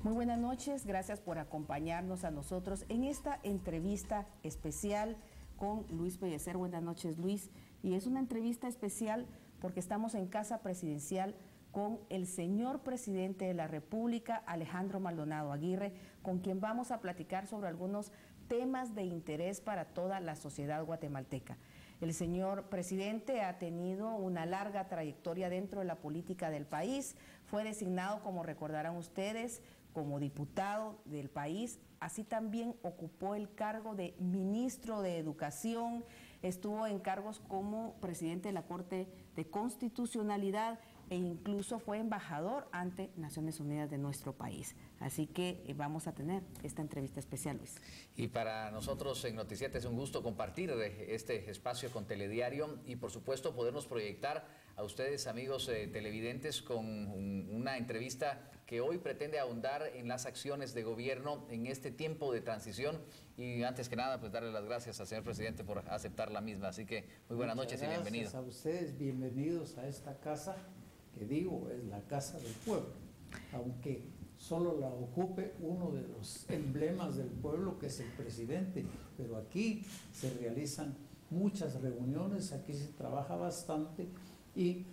Muy buenas noches, gracias por acompañarnos a nosotros en esta entrevista especial con Luis Pellecer. Buenas noches, Luis. Y es una entrevista especial porque estamos en Casa Presidencial con el señor presidente de la República, Alejandro Maldonado Aguirre, con quien vamos a platicar sobre algunos temas de interés para toda la sociedad guatemalteca. El señor presidente ha tenido una larga trayectoria dentro de la política del país, fue designado, como recordarán ustedes, como diputado del país, así también ocupó el cargo de ministro de Educación, estuvo en cargos como presidente de la Corte de Constitucionalidad e incluso fue embajador ante Naciones Unidas de nuestro país. Así que vamos a tener esta entrevista especial, Luis. Y para nosotros en Noticiete es un gusto compartir este espacio con Telediario y por supuesto podernos proyectar a ustedes, amigos televidentes, con una entrevista que hoy pretende ahondar en las acciones de gobierno en este tiempo de transición. Y antes que nada, pues darle las gracias al señor presidente por aceptar la misma. Así que muy buenas noches y bienvenido. Gracias a ustedes, bienvenidos a esta casa, que digo, es la casa del pueblo, aunque solo la ocupe uno de los emblemas del pueblo, que es el presidente, pero aquí se realizan muchas reuniones, aquí se trabaja bastante y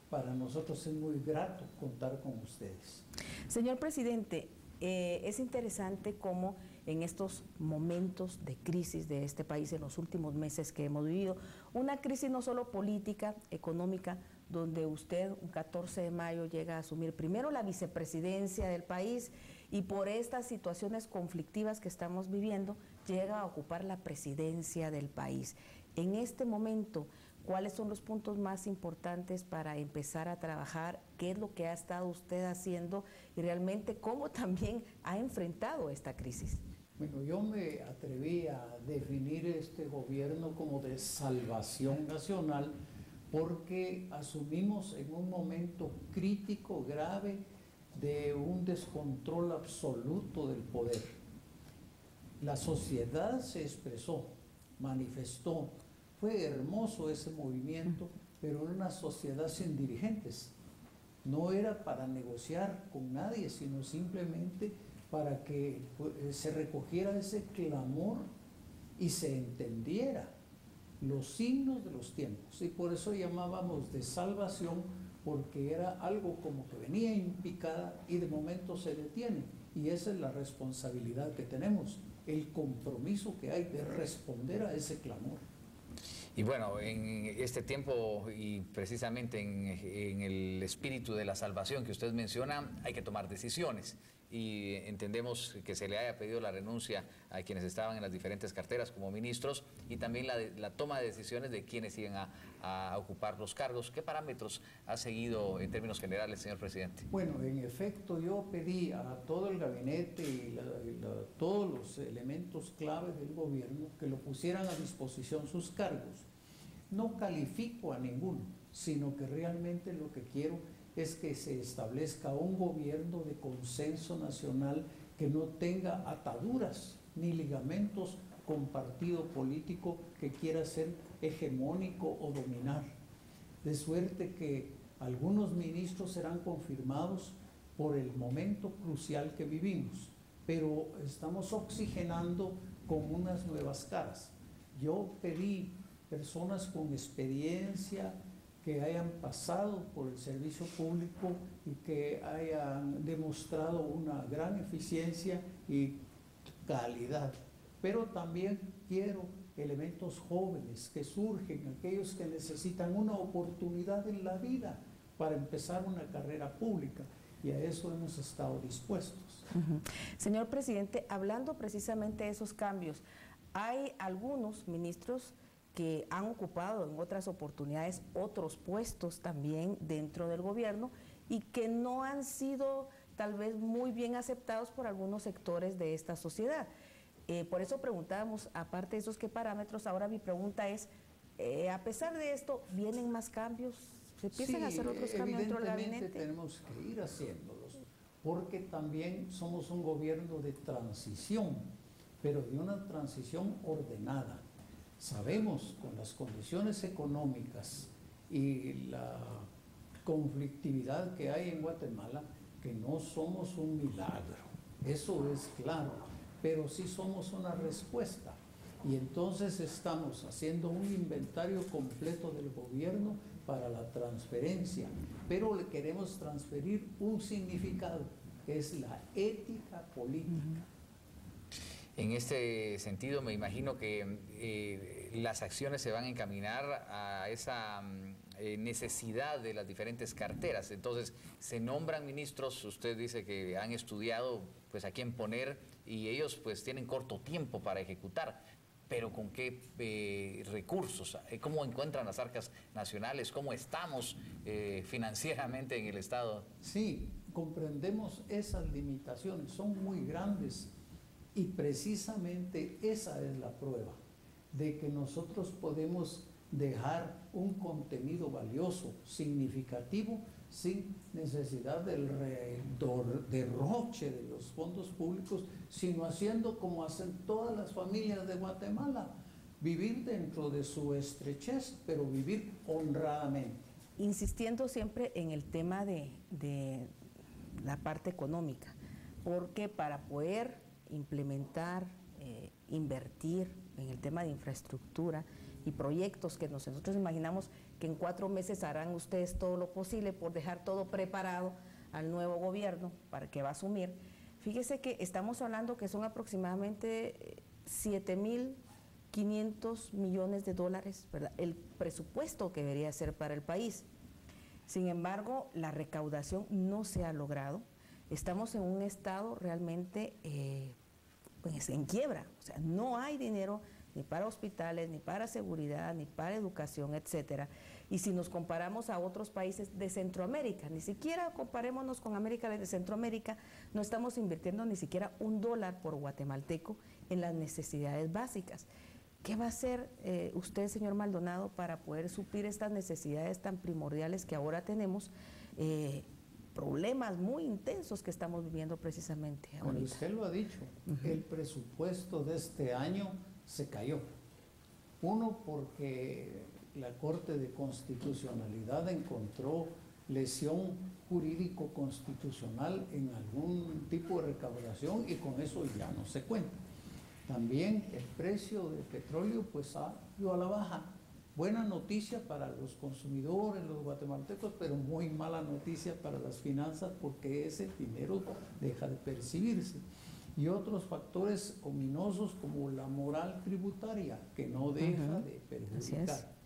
para nosotros es muy grato contar con ustedes. Señor presidente, es interesante cómo en estos momentos de crisis de este país, en los últimos meses que hemos vivido, una crisis no solo política, económica, donde usted un 14 de mayo llega a asumir primero la vicepresidencia del país y por estas situaciones conflictivas que estamos viviendo, llega a ocupar la presidencia del país. En este momento, ¿cuáles son los puntos más importantes para empezar a trabajar? ¿Qué es lo que ha estado usted haciendo? Y realmente, ¿cómo también ha enfrentado esta crisis? Bueno, yo me atreví a definir este gobierno como de salvación nacional porque asumimos en un momento crítico, grave, de un descontrol absoluto del poder. La sociedad se expresó, manifestó. Fue hermoso ese movimiento, pero era una sociedad sin dirigentes. No era para negociar con nadie, sino simplemente para que se recogiera ese clamor y se entendiera los signos de los tiempos. Y por eso llamábamos de salvación, porque era algo como que venía en picada y de momento se detiene. Y esa es la responsabilidad que tenemos, el compromiso que hay de responder a ese clamor. Y bueno, en este tiempo y precisamente en el espíritu de la salvación que usted menciona, hay que tomar decisiones. Y entendemos que se le haya pedido la renuncia a quienes estaban en las diferentes carteras como ministros y también la toma de decisiones de quienes iban a ocupar los cargos. ¿Qué parámetros ha seguido en términos generales, señor presidente? Bueno, en efecto, yo pedí a todo el gabinete y todos los elementos claves del gobierno que lo pusieran a disposición sus cargos. No califico a ninguno, sino que realmente lo que quiero es que se establezca un gobierno de consenso nacional que no tenga ataduras ni ligamentos con partido político que quiera ser hegemónico o dominar. De suerte que algunos ministros serán confirmados por el momento crucial que vivimos, pero estamos oxigenando con unas nuevas caras. Yo pedí personas con experiencia, que hayan pasado por el servicio público y que hayan demostrado una gran eficiencia y calidad. Pero también quiero elementos jóvenes que surgen, aquellos que necesitan una oportunidad en la vida para empezar una carrera pública, y a eso hemos estado dispuestos. Señor presidente, hablando precisamente de esos cambios, hay algunos ministros que han ocupado en otras oportunidades otros puestos también dentro del gobierno y que no han sido tal vez muy bien aceptados por algunos sectores de esta sociedad. Por eso preguntábamos, aparte de esos, ¿qué parámetros? Ahora mi pregunta es, a pesar de esto, ¿vienen más cambios? ¿Se empiezan a hacer otros cambios dentro del gabinete? Tenemos que ir haciéndolos, porque también somos un gobierno de transición, pero de una transición ordenada. Sabemos, con las condiciones económicas y la conflictividad que hay en Guatemala, que no somos un milagro. eso es claro, pero sí somos una respuesta. Y entonces estamos haciendo un inventario completo del gobierno para la transferencia, pero le queremos transferir un significado, que es la ética política. En este sentido, me imagino que las acciones se van a encaminar a esa necesidad de las diferentes carteras. Entonces, se nombran ministros, usted dice que han estudiado pues a quién poner y ellos pues tienen corto tiempo para ejecutar. Pero ¿con qué recursos? ¿Cómo encuentran las arcas nacionales? ¿Cómo estamos financieramente en el Estado? Sí, comprendemos esas limitaciones, son muy grandes. Y precisamente esa es la prueba de que nosotros podemos dejar un contenido valioso, significativo, sin necesidad del derroche de los fondos públicos, sino haciendo como hacen todas las familias de Guatemala, vivir dentro de su estrechez, pero vivir honradamente. Insistiendo siempre en el tema de la parte económica, porque para poder implementar, invertir en el tema de infraestructura y proyectos que nosotros imaginamos que en 4 meses harán ustedes todo lo posible por dejar todo preparado al nuevo gobierno para que va a asumir. Fíjese que estamos hablando que son aproximadamente 7.500 millones de dólares, ¿verdad?, el presupuesto que debería ser para el país. Sin embargo, la recaudación no se ha logrado. Estamos en un estado realmente pues en quiebra, o sea, no hay dinero ni para hospitales, ni para seguridad, ni para educación, etcétera. Y si nos comparamos a otros países de Centroamérica, ni siquiera comparémonos con América de Centroamérica, no estamos invirtiendo ni siquiera $1 por guatemalteco en las necesidades básicas. ¿Qué va a hacer usted, señor Maldonado, para poder suplir estas necesidades tan primordiales que ahora tenemos? Problemas muy intensos que estamos viviendo precisamente ahorita. Bueno, usted lo ha dicho, el presupuesto de este año se cayó. Uno, porque la Corte de Constitucionalidad encontró lesión jurídico-constitucional en algún tipo de recaudación y con eso ya no se cuenta. También el precio del petróleo pues ha ido a la baja. Buena noticia para los consumidores, los guatemaltecos, pero muy mala noticia para las finanzas porque ese dinero deja de percibirse. Y otros factores ominosos como la moral tributaria, que no deja de perjudicar,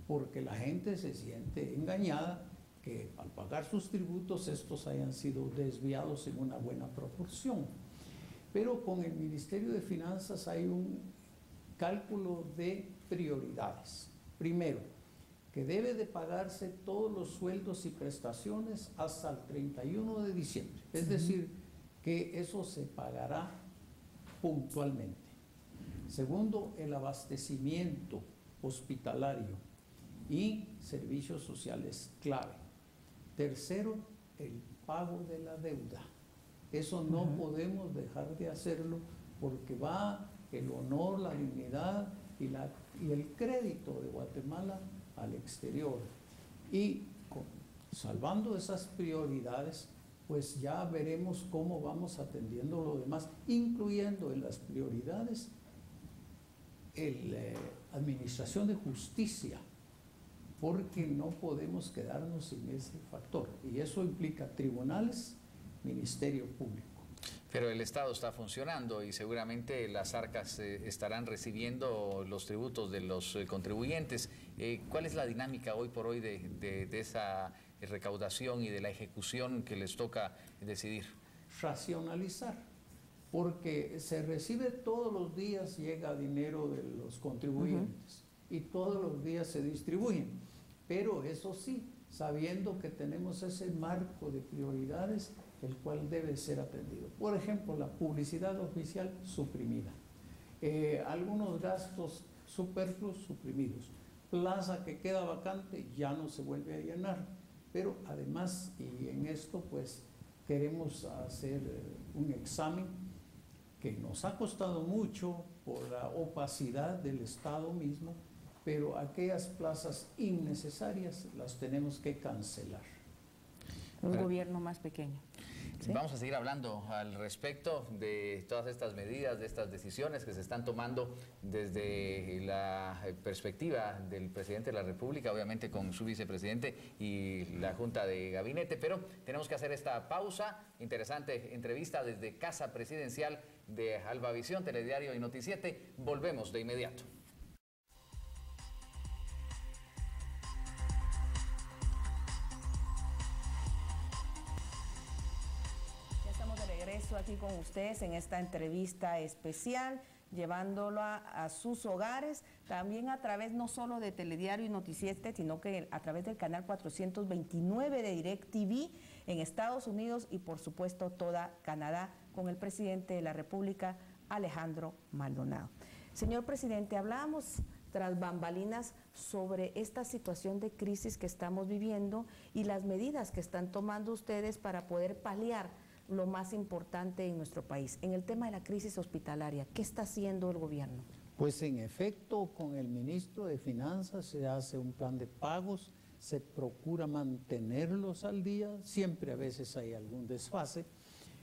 porque la gente se siente engañada que al pagar sus tributos estos hayan sido desviados en una buena proporción. Pero con el Ministerio de Finanzas hay un cálculo de prioridades. Primero, que debe de pagarse todos los sueldos y prestaciones hasta el 31 de diciembre. Es decir, que eso se pagará puntualmente. Segundo, el abastecimiento hospitalario y servicios sociales clave. Tercero, el pago de la deuda. Eso no podemos dejar de hacerlo porque va el honor, la dignidad y el crédito de Guatemala al exterior. Y salvando esas prioridades, pues ya veremos cómo vamos atendiendo lo demás, incluyendo en las prioridades la administración de justicia, porque no podemos quedarnos sin ese factor. Y eso implica tribunales, Ministerio Público. Pero el Estado está funcionando y seguramente las arcas estarán recibiendo los tributos de los contribuyentes. ¿Cuál es la dinámica hoy por hoy de esa recaudación y de la ejecución que les toca decidir? Racionalizar, porque se recibe todos los días, llega dinero de los contribuyentes y todos los días se distribuyen. Pero eso sí, sabiendo que tenemos ese marco de prioridades, el cual debe ser atendido. Por ejemplo, la publicidad oficial suprimida, algunos gastos superfluos suprimidos, plaza que queda vacante ya no se vuelve a llenar, pero además, y en esto pues queremos hacer un examen que nos ha costado mucho por la opacidad del Estado mismo, pero aquellas plazas innecesarias las tenemos que cancelar. Un gobierno más pequeño. ¿sí? Vamos a seguir hablando al respecto de todas estas medidas, de estas decisiones que se están tomando desde la perspectiva del presidente de la República, obviamente con su vicepresidente y la Junta de Gabinete, pero tenemos que hacer esta pausa. Interesante entrevista desde Casa Presidencial de Albavisión, Telediario y Noticiete. Volvemos de inmediato. Aquí con ustedes en esta entrevista especial, llevándolo a sus hogares, también a través no solo de Telediario y Noticiete, sino que a través del canal 429 de DirecTV en Estados Unidos y por supuesto toda Canadá, con el presidente de la República, Alejandro Maldonado. Señor presidente, hablábamos tras bambalinas sobre esta situación de crisis que estamos viviendo y las medidas que están tomando ustedes para poder paliar lo más importante en nuestro país. En el tema de la crisis hospitalaria, ¿qué está haciendo el gobierno? Pues en efecto, con el ministro de Finanzas se hace un plan de pagos, se procura mantenerlos al día, siempre a veces hay algún desfase.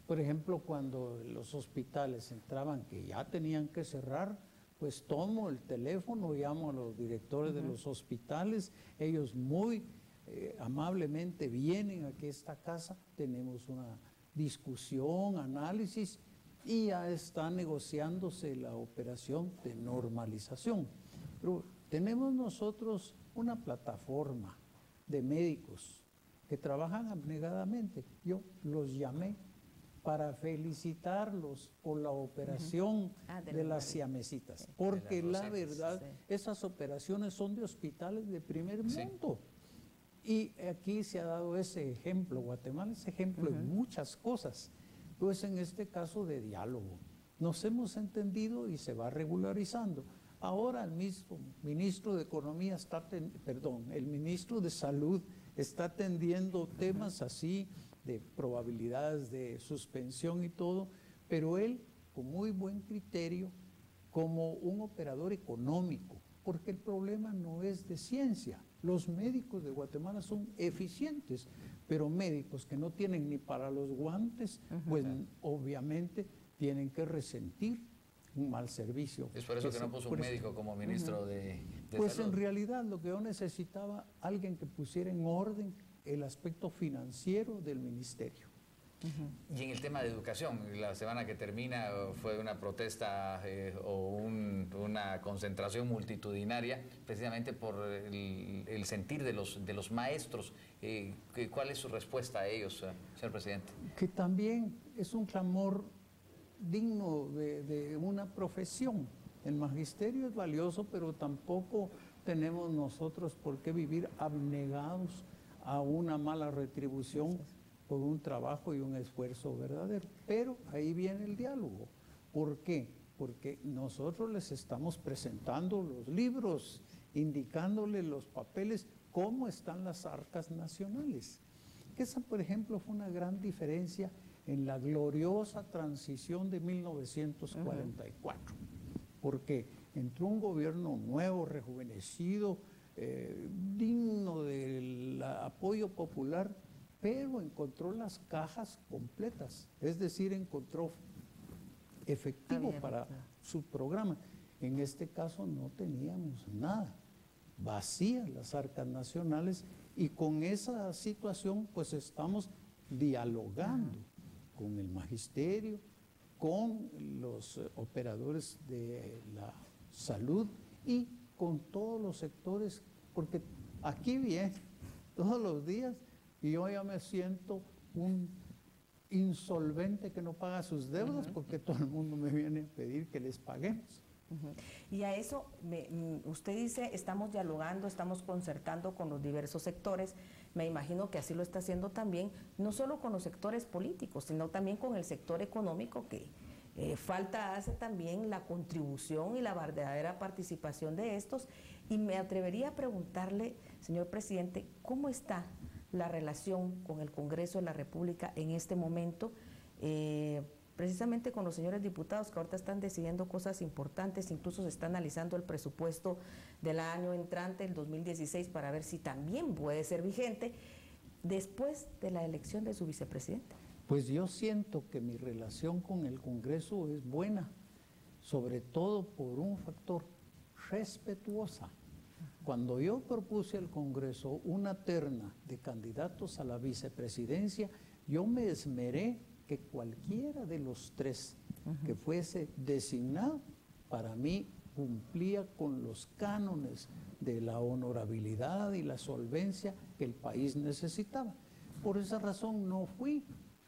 Por ejemplo, cuando los hospitales entraban que ya tenían que cerrar, pues tomo el teléfono, llamo a los directores de los hospitales, ellos muy amablemente vienen aquí a esta casa, tenemos una discusión, análisis, y ya está negociándose la operación de normalización. Pero tenemos nosotros una plataforma de médicos que trabajan abnegadamente. Yo los llamé para felicitarlos por la operación de las siamesitas, porque la verdad, esas operaciones son de hospitales de primer mundo. Y aquí se ha dado ese ejemplo, Guatemala es ejemplo en muchas cosas, pues en este caso de diálogo. Nos hemos entendido y se va regularizando. Ahora el mismo ministro de Economía el ministro de Salud está atendiendo temas así de probabilidades de suspensión y todo, pero él con muy buen criterio, como un operador económico, porque el problema no es de ciencia. Los médicos de Guatemala son eficientes, pero médicos que no tienen ni para los guantes, pues obviamente tienen que resentir un mal servicio. Es por eso que no puso un médico como ministro de Pues Salud. en realidad lo que yo necesitaba, alguien que pusiera en orden el aspecto financiero del ministerio. Y en el tema de educación, la semana que termina fue una protesta una concentración multitudinaria precisamente por el sentir de los maestros. ¿Cuál es su respuesta a ellos, señor presidente? Que también es un clamor digno de una profesión. El magisterio es valioso, pero tampoco tenemos nosotros por qué vivir abnegados a una mala retribución por un trabajo y un esfuerzo verdadero. Pero ahí viene el diálogo. ¿Por qué? Porque nosotros les estamos presentando los libros, indicándoles los papeles, cómo están las arcas nacionales. Esa, por ejemplo, fue una gran diferencia en la gloriosa transición de 1944. Porque entró un gobierno nuevo, rejuvenecido, digno del apoyo popular, pero encontró las cajas completas, es decir, encontró efectivo para su programa. En este caso no teníamos nada, vacías las arcas nacionales, y con esa situación pues estamos dialogando con el magisterio, con los operadores de la salud y con todos los sectores, porque aquí viene todos los días y yo ya me siento un insolvente que no paga sus deudas porque todo el mundo me viene a pedir que les paguemos. Y a eso, usted dice, estamos dialogando, estamos concertando con los diversos sectores. Me imagino que así lo está haciendo también, no solo con los sectores políticos, sino también con el sector económico, que falta hace también la contribución y la verdadera participación de estos. Y me atrevería a preguntarle, señor presidente, ¿cómo está la relación con el Congreso de la República en este momento? Precisamente con los señores diputados que ahorita están decidiendo cosas importantes, incluso se está analizando el presupuesto del año entrante, el 2016, para ver si también puede ser vigente después de la elección de su vicepresidente. Pues yo siento que mi relación con el Congreso es buena, sobre todo por un factor, respetuosa. Cuando yo propuse al Congreso una terna de candidatos a la vicepresidencia, yo me esmeré que cualquiera de los tres que fuese designado, para mí cumplía con los cánones de la honorabilidad y la solvencia que el país necesitaba. Por esa razón no fui,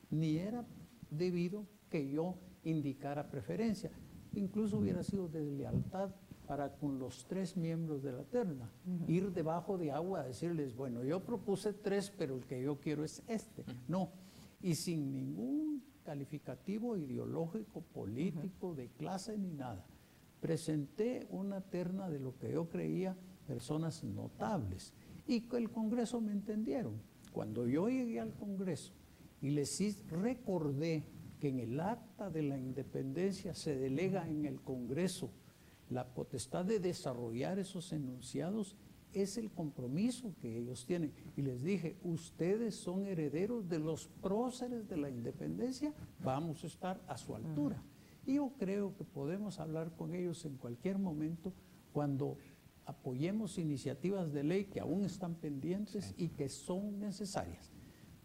ni era debido que yo indicara preferencia. Incluso hubiera sido deslealtad para con los tres miembros de la terna, ir debajo de agua a decirles, bueno, yo propuse tres, pero el que yo quiero es este. No, y sin ningún calificativo ideológico, político, de clase ni nada. Presenté una terna de lo que yo creía personas notables y que el Congreso me entendieron. Cuando yo llegué al Congreso y les recordé que en el acta de la independencia se delega en el Congreso la potestad de desarrollar esos enunciados, es el compromiso que ellos tienen. Y les dije, ustedes son herederos de los próceres de la independencia, vamos a estar a su altura. Y yo creo que podemos hablar con ellos en cualquier momento cuando apoyemos iniciativas de ley que aún están pendientes y que son necesarias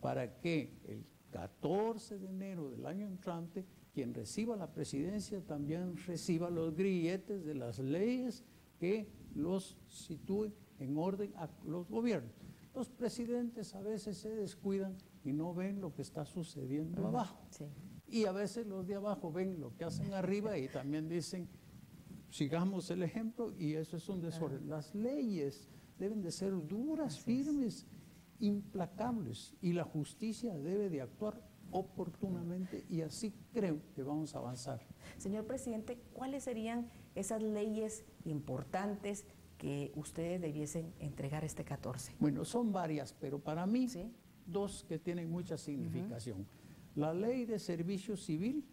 para que el 14 de enero del año entrante quien reciba la presidencia también reciba los grilletes de las leyes que los sitúen en orden a los gobiernos. Los presidentes a veces se descuidan y no ven lo que está sucediendo abajo. Sí. Y a veces los de abajo ven lo que hacen arriba y también dicen, sigamos el ejemplo, y eso es un desorden. Las leyes deben de ser duras, firmes, implacables, y la justicia debe de actuar oportunamente, y así creo que vamos a avanzar. Señor presidente, ¿cuáles serían esas leyes importantes que ustedes debiesen entregar este 14? Bueno, son varias, pero para mí, ¿sí?, dos que tienen mucha significación. La ley de servicio civil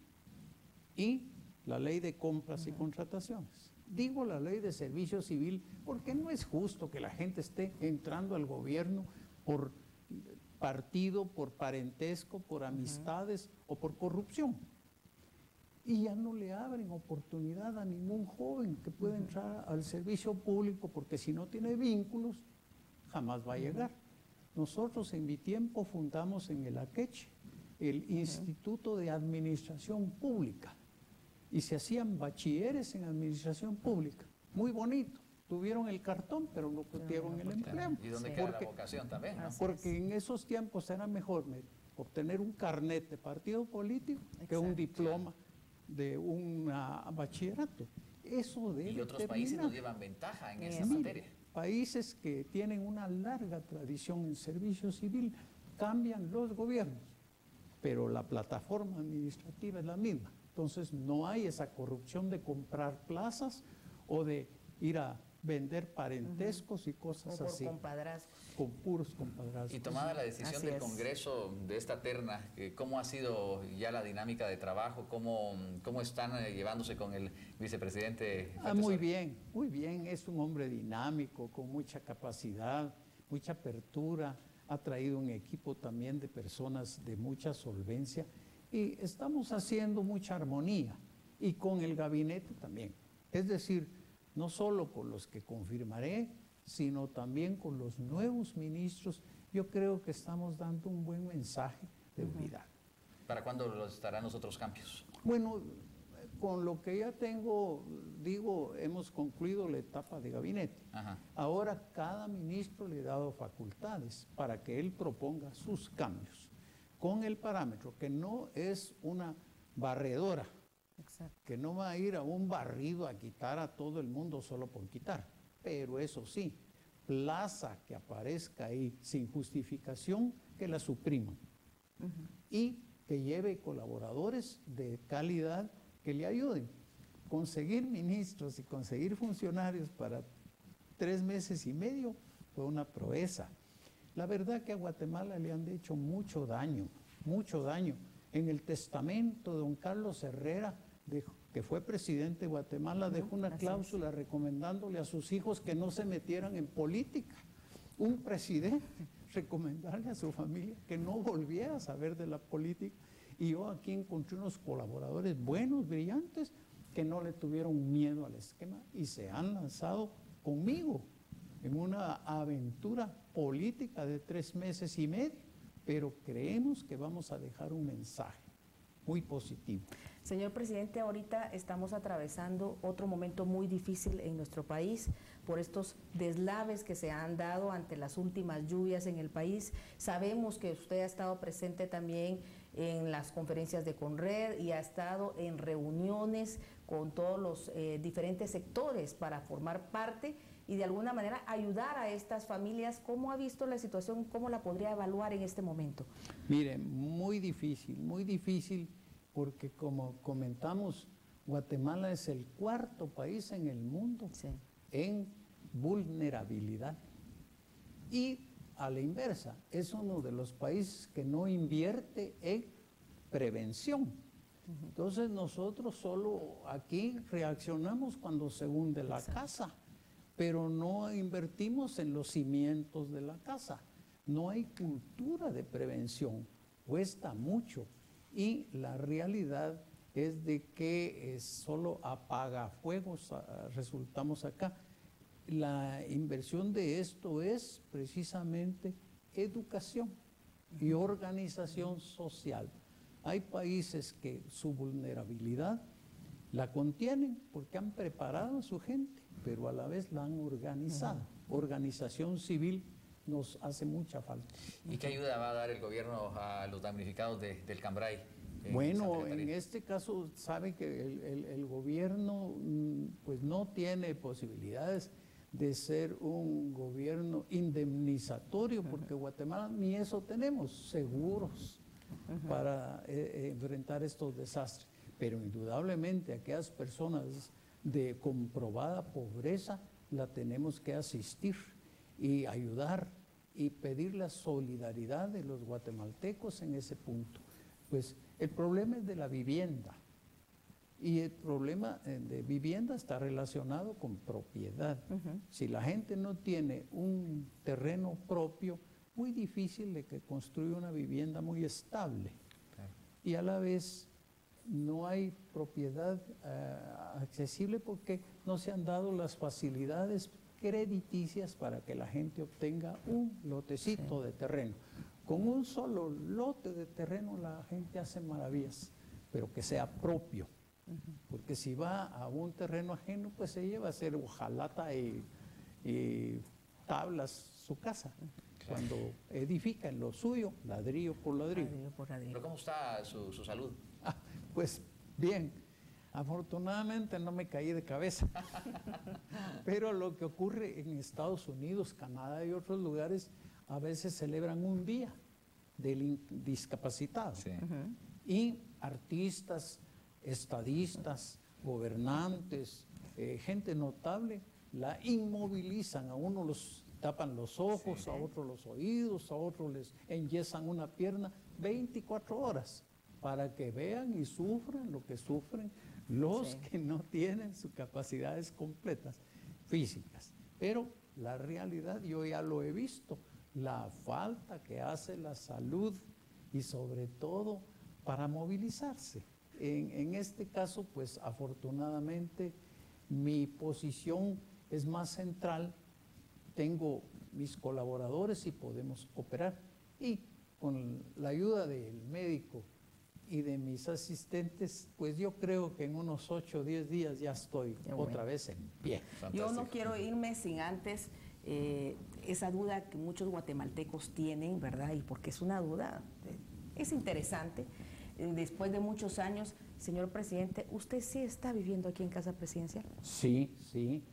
y la ley de compras y contrataciones. Digo la ley de servicio civil porque no es justo que la gente esté entrando al gobierno por partido, por parentesco, por amistades o por corrupción. Y ya no le abren oportunidad a ningún joven que pueda entrar al servicio público, porque si no tiene vínculos, jamás va a llegar. Nosotros en mi tiempo fundamos en el Akeche el Instituto de Administración Pública y se hacían bachilleres en administración pública. Muy bonito. Tuvieron el cartón, pero no pudieron el empleo. ¿Y dónde queda la vocación también, no? Porque en esos tiempos era mejor obtener un carnet de partido político que un diploma de un bachillerato. Eso debe y otros terminar. países nos llevan ventaja en esa materia. Países que tienen una larga tradición en servicio civil cambian los gobiernos, pero la plataforma administrativa es la misma. Entonces no hay esa corrupción de comprar plazas o de ir a vender parentescos y cosas así. Compadrazgos. Con puros compadrazgos. Y tomada la decisión del Congreso de esta terna, ¿cómo ha sido ya la dinámica de trabajo? ¿Cómo están llevándose con el vicepresidente? Muy bien, muy bien. Es un hombre dinámico, con mucha capacidad, mucha apertura. Ha traído un equipo también de personas de mucha solvencia. Y estamos haciendo mucha armonía. Y con el gabinete también. Es decir, no solo con los que confirmaré, sino también con los nuevos ministros. Yo creo que estamos dando un buen mensaje de unidad. ¿Para cuándo estarán los otros cambios? Bueno, con lo que ya tengo, digo, hemos concluido la etapa de gabinete. Ahora cada ministro le he dado facultades para que él proponga sus cambios, con el parámetro que no es una barredora. Exacto. Que no va a ir a un barrido a quitar a todo el mundo solo por quitar. Pero eso sí, plaza que aparezca ahí sin justificación, que la supriman. Y que lleve colaboradores de calidad que le ayuden. Conseguir ministros y conseguir funcionarios para 3 meses y medio fue una proeza. La verdad que a Guatemala le han hecho mucho daño, mucho daño. En el testamento de don Carlos Herrera, que fue presidente de Guatemala, dejó una cláusula recomendándole a sus hijos que no se metieran en política. Un presidente recomendarle a su familia que no volviera a saber de la política. Y yo aquí encontré unos colaboradores buenos, brillantes, que no le tuvieron miedo al esquema y se han lanzado conmigo en una aventura política de 3 meses y medio, pero creemos que vamos a dejar un mensaje muy positivo. Señor presidente, ahorita estamos atravesando otro momento muy difícil en nuestro país por estos deslaves que se han dado ante las últimas lluvias en el país. Sabemos que usted ha estado presente también en las conferencias de Conred y ha estado en reuniones con todos los diferentes sectores para formar parte y de alguna manera ayudar a estas familias. ¿Cómo ha visto la situación? ¿Cómo la podría evaluar en este momento? Mire, muy difícil, porque como comentamos, Guatemala es el 4º país en el mundo en vulnerabilidad. Y a la inversa, es uno de los países que no invierte en prevención. Entonces nosotros solo aquí reaccionamos cuando se hunde la casa, pero no invertimos en los cimientos de la casa. No hay cultura de prevención, cuesta mucho. Y la realidad es de que solo apagafuegos resultamos acá. La inversión de esto es precisamente educación y organización social. Hay países que su vulnerabilidad la contienen porque han preparado a su gente, pero a la vez la han organizado. Organización civil nos hace mucha falta. ¿Y qué ayuda va a dar el gobierno a los damnificados del Cambray? Bueno, en este caso sabe que el gobierno pues no tiene posibilidades de ser un gobierno indemnizatorio, porque Guatemala ni eso tenemos, seguros para enfrentar estos desastres. Pero indudablemente aquellas personas de comprobada pobreza la tenemos que asistir y ayudar y pedir la solidaridad de los guatemaltecos en ese punto. Pues el problema es de la vivienda. Y el problema de vivienda está relacionado con propiedad. Si la gente no tiene un terreno propio, muy difícil de que construya una vivienda muy estable. Y a la vez no hay propiedad accesible porque no se han dado las facilidades crediticias para que la gente obtenga un lotecito de terreno. Con un solo lote de terreno la gente hace maravillas, pero que sea propio. Porque si va a un terreno ajeno, pues se lleva a hacer hojalata y tablas su casa. Cuando edifica en lo suyo, ladrillo por ladrillo. ¿Pero cómo está su salud? Pues bien, afortunadamente no me caí de cabeza. Pero lo que ocurre en Estados Unidos, Canadá y otros lugares, a veces celebran un día del discapacitado. Y artistas, estadistas, gobernantes, gente notable, la inmovilizan. A uno los tapan los ojos, a otros los oídos, a otros les enyesan una pierna 24 horas para que vean y sufran lo que sufren los que no tienen sus capacidades completas físicas. Pero la realidad, yo ya lo he visto, la falta que hace la salud y sobre todo para movilizarse. En este caso, pues afortunadamente mi posición es más central, tengo mis colaboradores y podemos operar. Y con la ayuda del médico y de mis asistentes, pues yo creo que en unos 8 o 10 días ya estoy otra vez en pie. Fantástico. Yo no quiero irme sin antes esa duda que muchos guatemaltecos tienen, ¿verdad? Y porque es una duda, es interesante. Después de muchos años, señor presidente, ¿usted sí está viviendo aquí en Casa Presidencial? Sí, sí.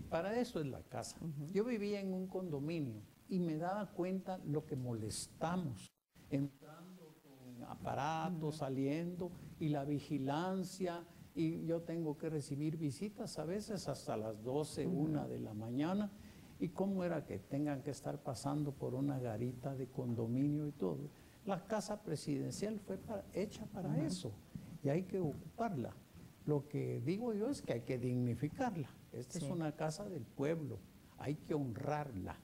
Para eso es la casa. Yo vivía en un condominio y me daba cuenta lo que molestamos, entrando con aparatos, saliendo, y la vigilancia, y yo tengo que recibir visitas a veces hasta las 12, 1 de la mañana, y cómo era que tengan que estar pasando por una garita de condominio y todo. La Casa Presidencial fue hecha para eso, y hay que ocuparla. Lo que digo yo es que hay que dignificarla. Esta es una casa del pueblo, hay que honrarla.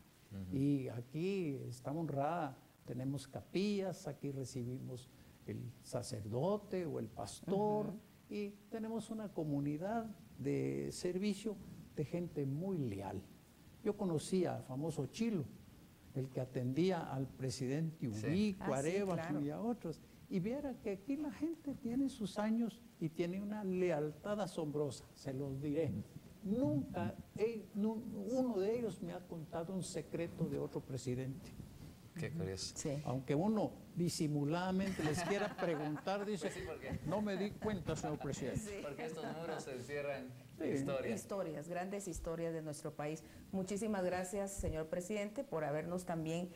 Y aquí está honrada, tenemos capillas, aquí recibimos el sacerdote o el pastor y tenemos una comunidad de servicio de gente muy leal. Yo conocía al famoso Chilo, el que atendía al presidente Ubico, Arevalo, claro, y a otros. Y viera que aquí la gente tiene sus años y tiene una lealtad asombrosa, se los diré. Nunca uno de ellos me ha contado un secreto de otro presidente. Qué curioso. Sí. Aunque uno disimuladamente les quiera preguntar, dice, Pues sí, porque no me di cuenta, señor presidente. porque estos muros se encierran Sí. historias. Historias, grandes historias de nuestro país. Muchísimas gracias, señor presidente, por habernos también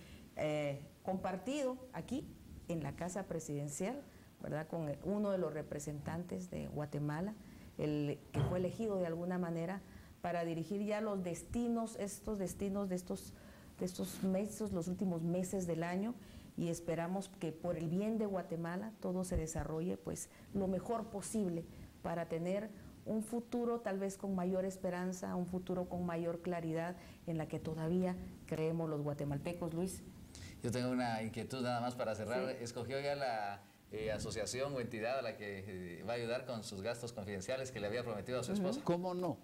compartido aquí en la Casa Presidencial, ¿verdad? Con uno de los representantes de Guatemala, el que fue elegido de alguna manera para dirigir ya los destinos, estos destinos de estos meses, los últimos meses del año, y esperamos que por el bien de Guatemala todo se desarrolle pues lo mejor posible para tener un futuro tal vez con mayor esperanza, un futuro con mayor claridad en la que todavía creemos los guatemaltecos. Luis. Yo tengo una inquietud nada más para cerrar. Sí. ¿Escogió ya la asociación o entidad a la que va a ayudar con sus gastos confidenciales que le había prometido a su esposa? ¿Cómo no?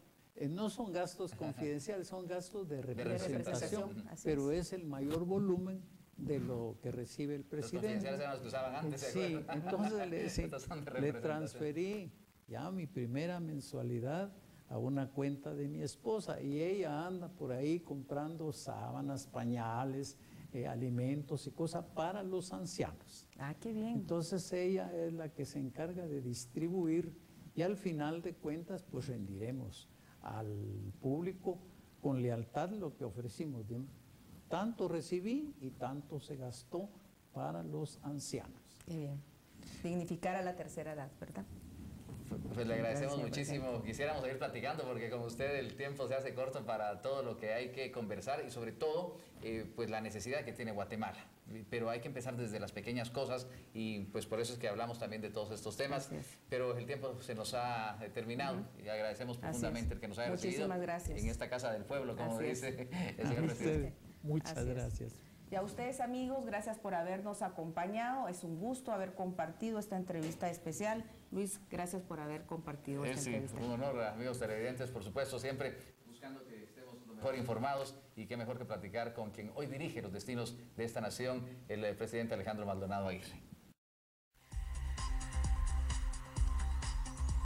No son gastos confidenciales, son gastos de representación, así pero es. es el mayor volumen de lo que recibe el Los presidente. confidenciales eran los que usaban antes, ¿se Sí, acuerdan? entonces Estos son de le representación. transferí ya mi primera mensualidad a una cuenta de mi esposa y ella anda por ahí comprando sábanas, pañales, alimentos y cosas para los ancianos. Ah, qué bien. Entonces ella es la que se encarga de distribuir y al final de cuentas pues rendiremos al público con lealtad lo que ofrecimos. Tanto recibí y tanto se gastó para los ancianos. Qué bien. Dignificar a la tercera edad, ¿verdad? Pues le agradecemos Gracias, muchísimo. presidente. Quisiéramos seguir platicando porque como usted el tiempo se hace corto para todo lo que hay que conversar y sobre todo pues la necesidad que tiene Guatemala. Pero hay que empezar desde las pequeñas cosas y pues por eso es que hablamos también de todos estos temas. Así es. Pero el tiempo se nos ha terminado y agradecemos Así profundamente es. el que nos haya Muchísimas recibido gracias. en esta casa del pueblo, como Así es. dice el A señor presidente. ustedes, muchas Así es. gracias. Y a ustedes, amigos, gracias por habernos acompañado. Es un gusto haber compartido esta entrevista especial. Luis, gracias por haber compartido esta Sí, entrevista. un honor, amigos televidentes, por supuesto, siempre buscando que estemos lo mejor informados y qué mejor que platicar con quien hoy dirige los destinos de esta nación, el presidente Alejandro Maldonado Aguirre.